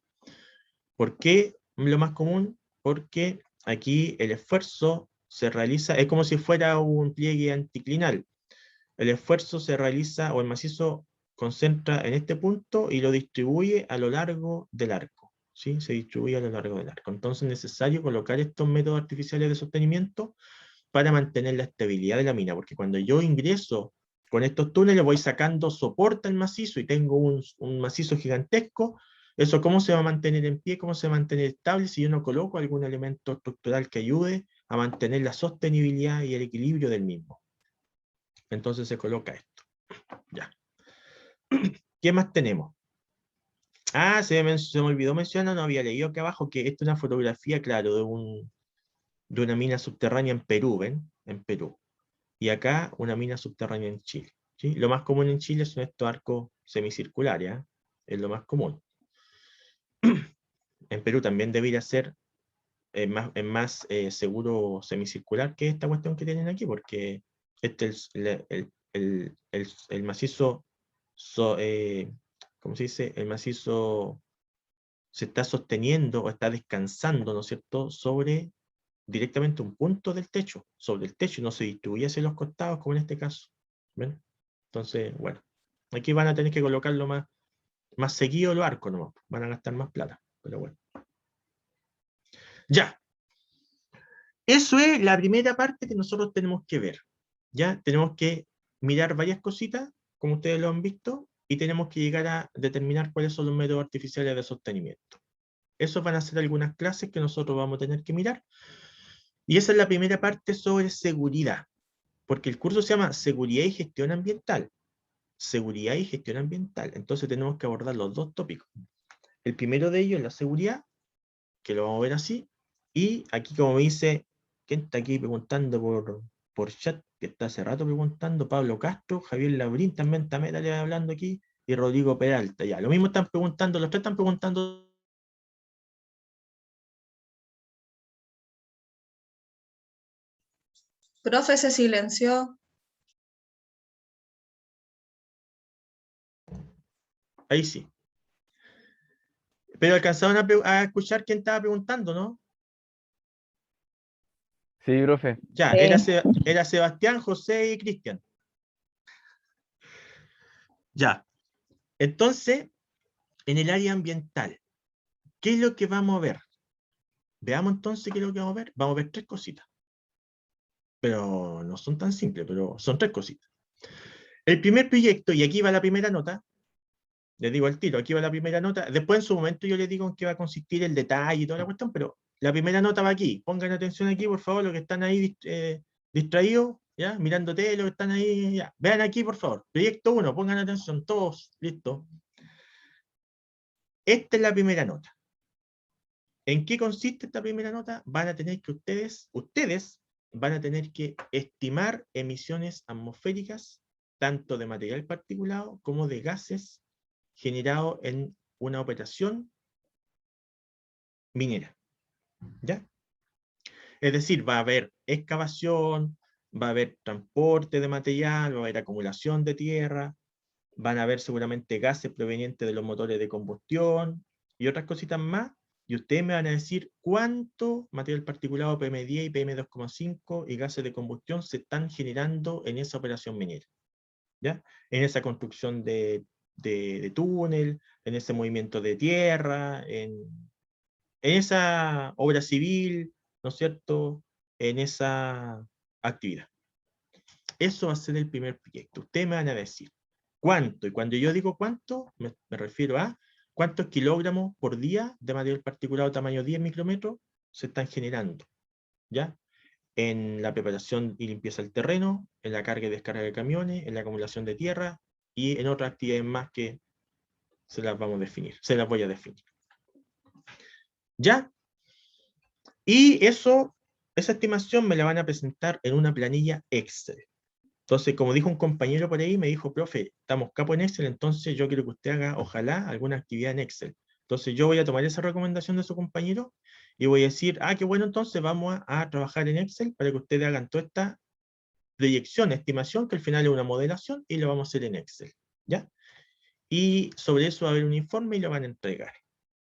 ¿Por qué lo más común? Porque aquí el esfuerzo se realiza, es como si fuera un pliegue anticlinal. El esfuerzo se realiza, o el macizo concentra en este punto y lo distribuye a lo largo del arco, ¿sí? Se distribuye a lo largo del arco. Entonces es necesario colocar estos métodos artificiales de sostenimiento para mantener la estabilidad de la mina, porque cuando yo ingreso con estos túneles voy sacando soporte al macizo y tengo un macizo gigantesco. Eso, ¿cómo se va a mantener en pie? ¿Cómo se va a mantener estable si yo no coloco algún elemento estructural que ayude a mantener la sostenibilidad y el equilibrio del mismo? Entonces se coloca esto. Ya. ¿Qué más tenemos? Ah, se me olvidó mencionar, no había leído aquí abajo, que esta es una fotografía, claro, de una mina subterránea en Perú, ¿ven? En Perú. Y acá una mina subterránea en Chile, ¿sí? Lo más común en Chile son estos arcos semicirculares, ¿eh? Es lo más común. En Perú también debería ser más seguro semicircular que esta cuestión que tienen aquí, porque este es el macizo, ¿cómo se dice? El macizo se está sosteniendo o está descansando, ¿no es cierto?, sobre directamente un punto del techo, sobre el techo, y no se distribuye hacia los costados, como en este caso. ¿Ven? Entonces, bueno, aquí van a tener que colocarlo más seguido los arcos, nomás. Van a gastar más plata, pero bueno. Ya. Eso es la primera parte que nosotros tenemos que ver. Ya tenemos que mirar varias cositas, como ustedes lo han visto, y tenemos que llegar a determinar cuáles son los métodos artificiales de sostenimiento. Esas van a ser algunas clases que nosotros vamos a tener que mirar. Y esa es la primera parte sobre seguridad, porque el curso se llama Seguridad y Gestión Ambiental. Seguridad y Gestión Ambiental. Entonces tenemos que abordar los dos tópicos. El primero de ellos es la seguridad, que lo vamos a ver así. Y aquí, como me dice, ¿quién está aquí preguntando por chat? Que está hace rato preguntando, Pablo Castro, Javier Labrín también está hablando aquí, y Rodrigo Peralta. Ya, lo mismo están preguntando, los tres están preguntando. Profe, se silenció. Ahí sí. Pero alcanzaron a escuchar quién estaba preguntando, ¿no? Sí, profe. Ya, era Sebastián, José y Cristian. Ya. Entonces, en el área ambiental, ¿qué es lo que vamos a ver? Veamos entonces qué es lo que vamos a ver. Vamos a ver tres cositas. Pero no son tan simples, pero son tres cositas. El primer proyecto, y aquí va la primera nota, les digo al tiro, aquí va la primera nota. Después en su momento yo les digo en qué va a consistir el detalle y toda la cuestión, pero la primera nota va aquí. Pongan atención aquí, por favor, los que están ahí distraídos, ¿Ya? Mirando tele, los que están ahí, ya. Vean aquí, por favor. Proyecto 1, pongan atención, todos, listo. Esta es la primera nota. ¿En qué consiste esta primera nota? Van a tener que ustedes van a tener que estimar emisiones atmosféricas, tanto de material particulado como de gases generados en una operación minera. ¿Ya? Es decir, va a haber excavación, va a haber transporte de material, va a haber acumulación de tierra, van a haber seguramente gases provenientes de los motores de combustión y otras cositas más, y ustedes me van a decir cuánto material particulado PM10 y PM2,5 y gases de combustión se están generando en esa operación minera, ¿ya? En esa construcción de túnel, en ese movimiento de tierra, en esa obra civil, ¿no es cierto?, en esa actividad. Eso va a ser el primer proyecto. Ustedes me van a decir cuánto, y cuando yo digo cuánto, me refiero a cuántos kilogramos por día de material particulado tamaño 10 micrómetros se están generando, ¿ya? En la preparación y limpieza del terreno, en la carga y descarga de camiones, en la acumulación de tierra, y en otras actividades más que se las vamos a definir, se las voy a definir. ¿Ya? Y esa estimación me la van a presentar en una planilla Excel. Entonces, como dijo un compañero por ahí, me dijo, profe, estamos capo en Excel, entonces yo quiero que usted haga, ojalá, alguna actividad en Excel. Entonces yo voy a tomar esa recomendación de su compañero y voy a decir, qué bueno, entonces vamos a trabajar en Excel para que ustedes hagan toda esta proyección, estimación, que al final es una modelación, y lo vamos a hacer en Excel, ¿ya? Y sobre eso va a haber un informe y lo van a entregar.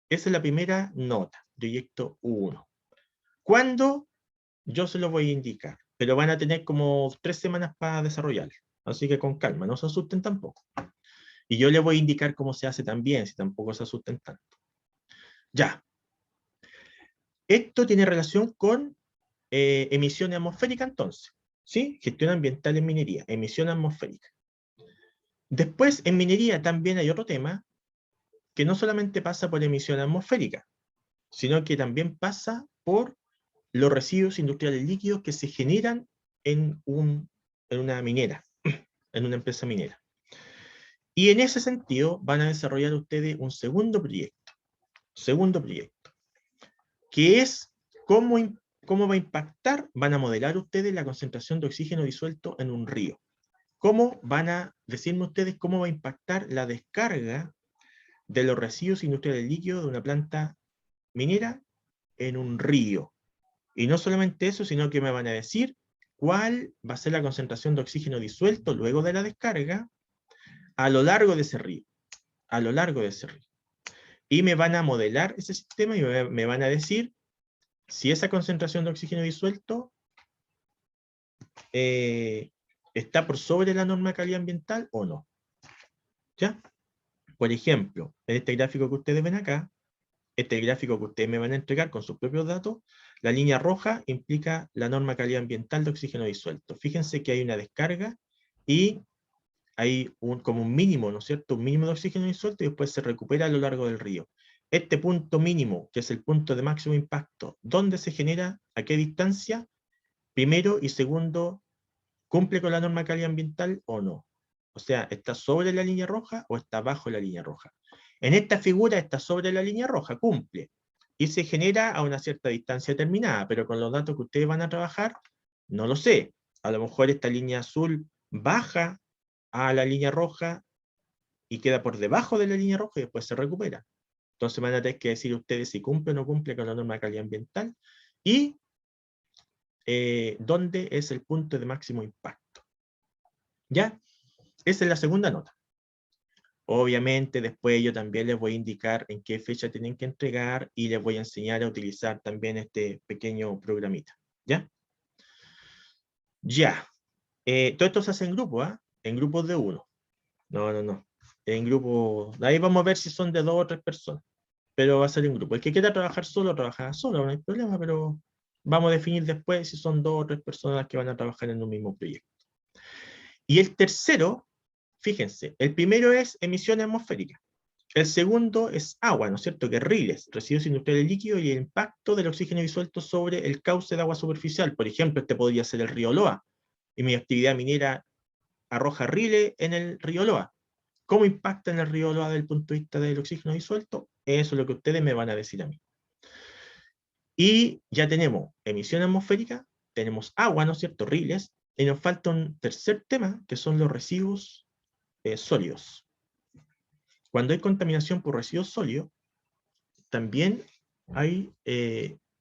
Esa es la primera nota, proyecto 1. ¿Cuándo? Yo se lo voy a indicar, pero van a tener como 3 semanas para desarrollarlo. Así que con calma, no se asusten tampoco. Y yo les voy a indicar cómo se hace también, si tampoco se asusten tanto. Ya. Esto tiene relación con emisiones atmosféricas entonces. ¿Sí? Gestión ambiental en minería, emisión atmosférica. Después, en minería también hay otro tema que no solamente pasa por emisión atmosférica, sino que también pasa por los residuos industriales líquidos que se generan en una minera, en una empresa minera. Y en ese sentido van a desarrollar ustedes un segundo proyecto, que es cómo va a impactar, van a modelar ustedes la concentración de oxígeno disuelto en un río. ¿Cómo van a decirme ustedes cómo va a impactar la descarga de los residuos industriales líquidos de una planta minera en un río? Y no solamente eso, sino que me van a decir cuál va a ser la concentración de oxígeno disuelto luego de la descarga a lo largo de ese río. A lo largo de ese río. Y me van a modelar ese sistema y me van a decir si esa concentración de oxígeno disuelto está por sobre la norma de calidad ambiental o no. ¿Ya? Por ejemplo, en este gráfico que ustedes ven acá, este gráfico que ustedes me van a entregar con sus propios datos, la línea roja implica la norma de calidad ambiental de oxígeno disuelto. Fíjense que hay una descarga y hay como un mínimo, ¿no es cierto? Un mínimo de oxígeno disuelto y después se recupera a lo largo del río. Este punto mínimo, que es el punto de máximo impacto, ¿dónde se genera? ¿A qué distancia? Primero y segundo, ¿cumple con la norma de calidad ambiental o no? O sea, ¿está sobre la línea roja o está bajo la línea roja? En esta figura está sobre la línea roja, cumple. Y se genera a una cierta distancia determinada, pero con los datos que ustedes van a trabajar, no lo sé. A lo mejor esta línea azul baja a la línea roja y queda por debajo de la línea roja y después se recupera. Entonces van a tener que decir ustedes si cumple o no cumple con la norma de calidad ambiental y dónde es el punto de máximo impacto. ¿Ya? Esa es la segunda nota. Obviamente después yo también les voy a indicar en qué fecha tienen que entregar y les voy a enseñar a utilizar también este pequeño programita. ¿Ya? Ya. Todo esto se hace en grupo, ¿ah? En grupos de 1. No. En grupo, ahí vamos a ver si son de 2 o 3 personas. Pero va a ser en grupo. El que quiera trabajar solo, trabaja solo, no hay problema, pero vamos a definir después si son 2 o 3 personas que van a trabajar en un mismo proyecto. Y el tercero, fíjense, el primero es emisiones atmosféricas. El segundo es agua, ¿no es cierto? Que RILES, residuos industriales líquidos, y el impacto del oxígeno disuelto sobre el cauce de agua superficial. Por ejemplo, este podría ser el río Loa. y mi actividad minera arroja riles en el río Loa. ¿Cómo impacta en el río Loa desde el punto de vista del oxígeno disuelto? Eso es lo que ustedes me van a decir a mí. Y ya tenemos emisión atmosférica, tenemos agua, ¿no es cierto?, riles, y nos falta un tercer tema, que son los residuos sólidos. Cuando hay contaminación por residuos sólidos, también hay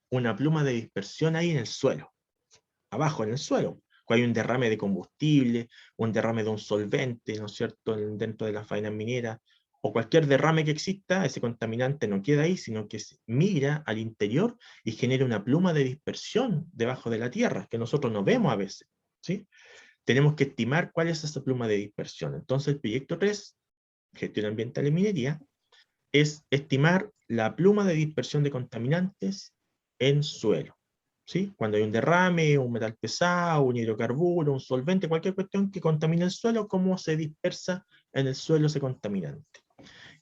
una pluma de dispersión ahí en el suelo, abajo en el suelo. Cuando hay un derrame de combustible, un derrame de un solvente, ¿no es cierto?, dentro de las faenas mineras, o cualquier derrame que exista, ese contaminante no queda ahí, sino que migra al interior y genera una pluma de dispersión debajo de la tierra, que nosotros no vemos a veces, ¿sí? Tenemos que estimar cuál es esa pluma de dispersión. Entonces el proyecto 3, gestión ambiental en minería, es estimar la pluma de dispersión de contaminantes en suelo. ¿Sí? Cuando hay un derrame, un metal pesado, un hidrocarburo, un solvente, cualquier cuestión que contamine el suelo, cómo se dispersa en el suelo ese contaminante.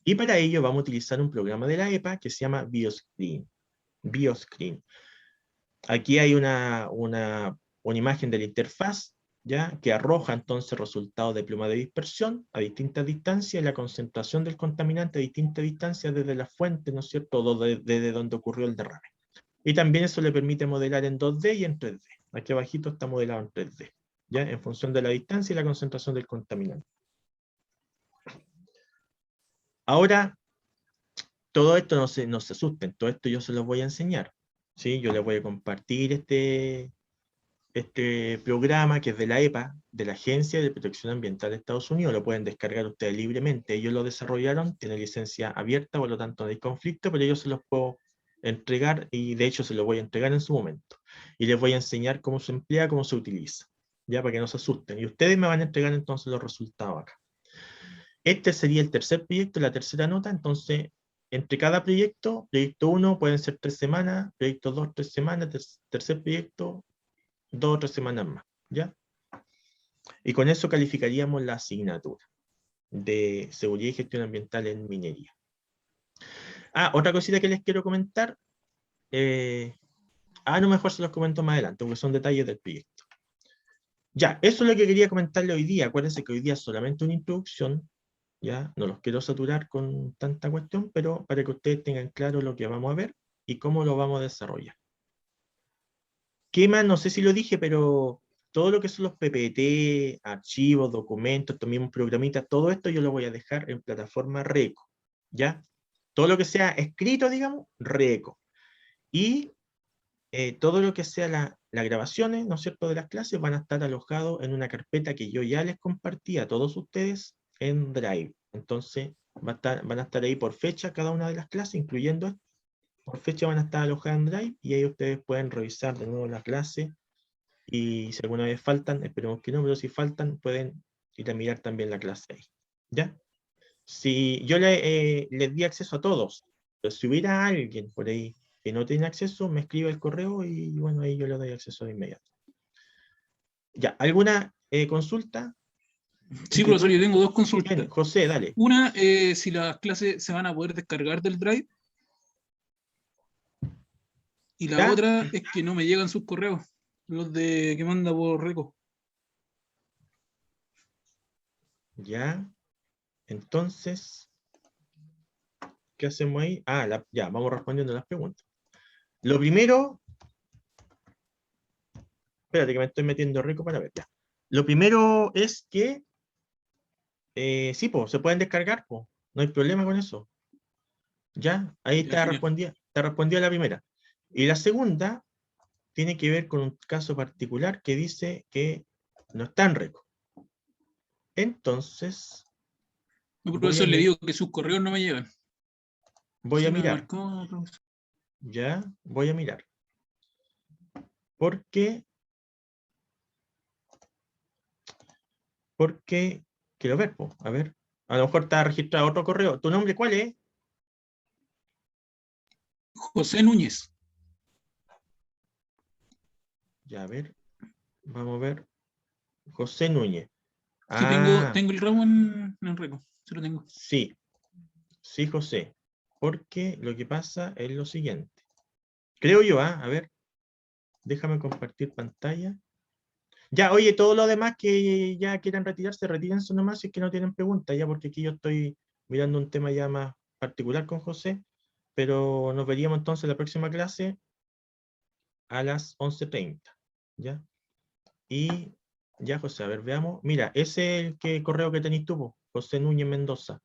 Y para ello vamos a utilizar un programa de la EPA que se llama Bioscreen. Bioscreen. Aquí hay una imagen de la interfaz, ¿ya?, que arroja entonces resultados de pluma de dispersión a distintas distancias y la concentración del contaminante a distintas distancias desde la fuente, ¿no es cierto?, o desde donde ocurrió el derrame. Y también eso le permite modelar en 2D y en 3D. Aquí abajito está modelado en 3D, ¿ya?, en función de la distancia y la concentración del contaminante. Ahora, todo esto no se asusten, todo esto yo se los voy a enseñar, ¿sí? Yo les voy a compartir este programa que es de la EPA, de la Agencia de Protección Ambiental de Estados Unidos. Lo pueden descargar ustedes libremente. Ellos lo desarrollaron, tiene licencia abierta, por lo tanto no hay conflicto, pero yo se los puedo entregar, y de hecho se los voy a entregar en su momento. Y les voy a enseñar cómo se emplea, cómo se utiliza, ya, para que no se asusten. Y ustedes me van a entregar entonces los resultados acá. Este sería el tercer proyecto, la tercera nota. Entonces, entre cada proyecto 1 pueden ser 3 semanas, proyecto 2, 3 semanas, tercer proyecto 2 o 3 semanas más, ¿ya? Y con eso calificaríamos la asignatura de seguridad y gestión ambiental en minería. Otra cosita que les quiero comentar, no, mejor se los comento más adelante, porque son detalles del proyecto. Ya, eso es lo que quería comentarle hoy día. Acuérdense que hoy día es solamente una introducción, ya, no los quiero saturar con tanta cuestión, pero para que ustedes tengan claro lo que vamos a ver y cómo lo vamos a desarrollar. ¿Qué más? No sé si lo dije, pero todo lo que son los PPT, archivos, documentos, también programitas, todo esto yo lo voy a dejar en plataforma Reco, ¿ya? Todo lo que sea escrito, digamos, Reco. Y todo lo que sea las grabaciones, ¿no es cierto?, de las clases van a estar alojados en una carpeta que yo ya les compartí a todos ustedes en Drive. Entonces, van a estar ahí por fecha cada una de las clases, incluyendo esto. Por fecha van a estar alojadas en Drive, y ahí ustedes pueden revisar de nuevo la clase. Y si alguna vez faltan, esperemos que no, pero si faltan, pueden ir a mirar también la clase ahí, ¿ya? Si yo les di acceso a todos, pero si hubiera alguien por ahí que no tiene acceso, me escribe el correo y bueno, ahí yo le doy acceso de inmediato. Ya, ¿alguna consulta? Sí, profesor, yo tengo dos consultas. Bien, José, dale. Una, si las clases se van a poder descargar del Drive. Y la ¿Ya? otra es que no me llegan sus correos, los de que manda por Reco. Ya. Entonces, ¿qué hacemos ahí? Ya, vamos respondiendo las preguntas. Lo primero, espérate que me estoy metiendo Rico para ver, ya. Lo primero es que, sí, pues, se pueden descargar, pues, no hay problema con eso. Ya, ahí Ya, genial. te respondía la primera. Y la segunda tiene que ver con un caso particular que dice que no está en Reco. Entonces, El profesor le digo que sus correos no me llegan. voy a Sí, me mirar. marcó, profesor. Ya, voy a mirar. Porque quiero ver, po, a ver. A lo mejor está registrado otro correo. ¿Tu nombre cuál es? José Núñez. Ya, a ver. Vamos a ver. José Núñez. Sí, tengo el ramo en Reco. Sí lo tengo. Sí. Sí, José. Porque lo que pasa es lo siguiente. Creo yo, a ver. Déjame compartir pantalla. Ya, oye, todo lo demás que ya quieran retirarse, retírense nomás si es que no tienen preguntas, ya, porque aquí yo estoy mirando un tema ya más particular con José, pero nos veríamos entonces en la próxima clase a las 11:30, ¿ya? Y ya, José, a ver, veamos. Mira, ese es el correo que tenés tú, po, José Núñez Mendoza.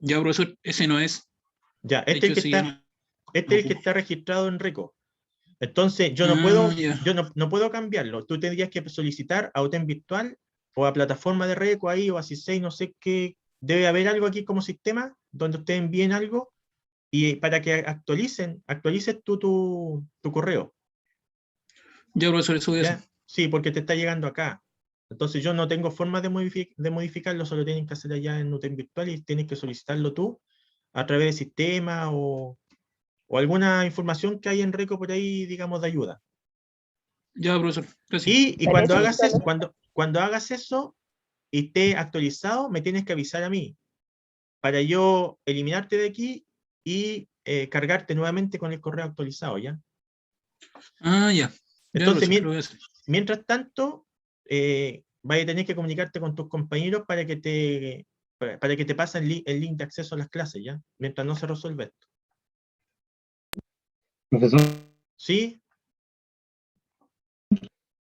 Ya, profesor, ese no es. Ya, De hecho, ese ya no. este no es el que ocupo. está registrado en RECO. Entonces, yo Ah, ya. no puedo cambiarlo. Tú tendrías que solicitar a UTEM Virtual o a plataforma de RECO ahí o a CISEI, no sé qué. Debe haber algo aquí como sistema donde ustedes envíen algo y para que actualices tú tu correo. Ya, profesor, eso voy a hacer. ¿Ya? Sí, porque te está llegando acá. Entonces yo no tengo forma de modificarlo, solo tienen que hacer allá en UTEM Virtual y tienes que solicitarlo tú a través del sistema o alguna información que hay en RECO por ahí, digamos, de ayuda. Ya, profesor, gracias. Y cuando Eso. hagas eso, cuando hagas eso y esté actualizado, me tienes que avisar a mí para yo eliminarte de aquí y cargarte nuevamente con el correo actualizado, ¿ya? Ah, ya. Ya, Entonces, profesor, lo voy a hacer. mientras tanto, vaya a tener que comunicarte con tus compañeros para que te pasen el link de acceso a las clases, ¿ya? Mientras no se resuelve esto. Profesor, ¿Sí?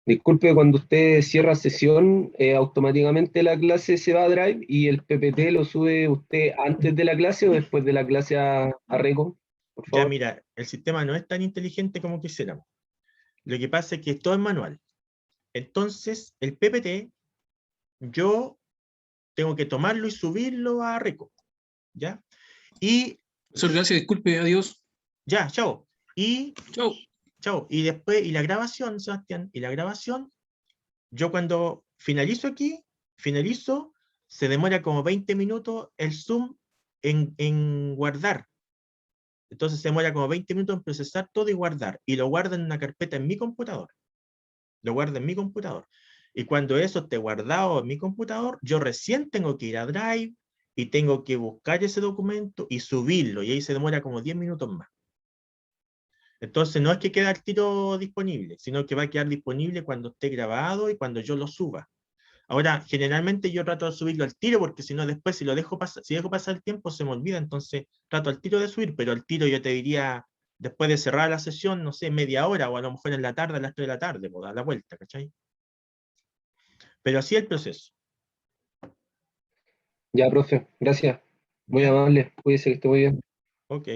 disculpe, cuando usted cierra sesión, automáticamente la clase se va a Drive y el PPT lo sube usted antes de la clase o después de la clase a Reco, por Ya, favor. mira, el sistema no es tan inteligente como quisiéramos. Lo que pasa es que todo es manual. Entonces, el PPT, yo tengo que tomarlo y subirlo a Reco, ¿ya? Y Profesor, gracias, disculpe, adiós. ya, chao. Y Chao. chao. Y después, y la grabación, Sebastián, y la grabación, yo cuando finalizo, se demora como 20 minutos el Zoom en guardar. Entonces se demora como 20 minutos en procesar todo y guardar. Y lo guarda en una carpeta en mi computador. Lo guarda en mi computador. Y cuando eso esté guardado en mi computador, yo recién tengo que ir a Drive y tengo que buscar ese documento y subirlo. Y ahí se demora como 10 minutos más. Entonces no es que quede al tiro disponible, sino que va a quedar disponible cuando esté grabado y cuando yo lo suba. Ahora, generalmente yo trato de subirlo al tiro porque si no después si dejo pasar el tiempo se me olvida, entonces trato al tiro de subir, pero al tiro yo te diría, después de cerrar la sesión, no sé, media hora o a lo mejor en la tarde, a las 3 de la tarde, pues dar la vuelta, ¿cachai? Pero así es el proceso, Ya, profe, gracias. Muy ¿ya? amable. Cuídese que esté muy bien. Ok.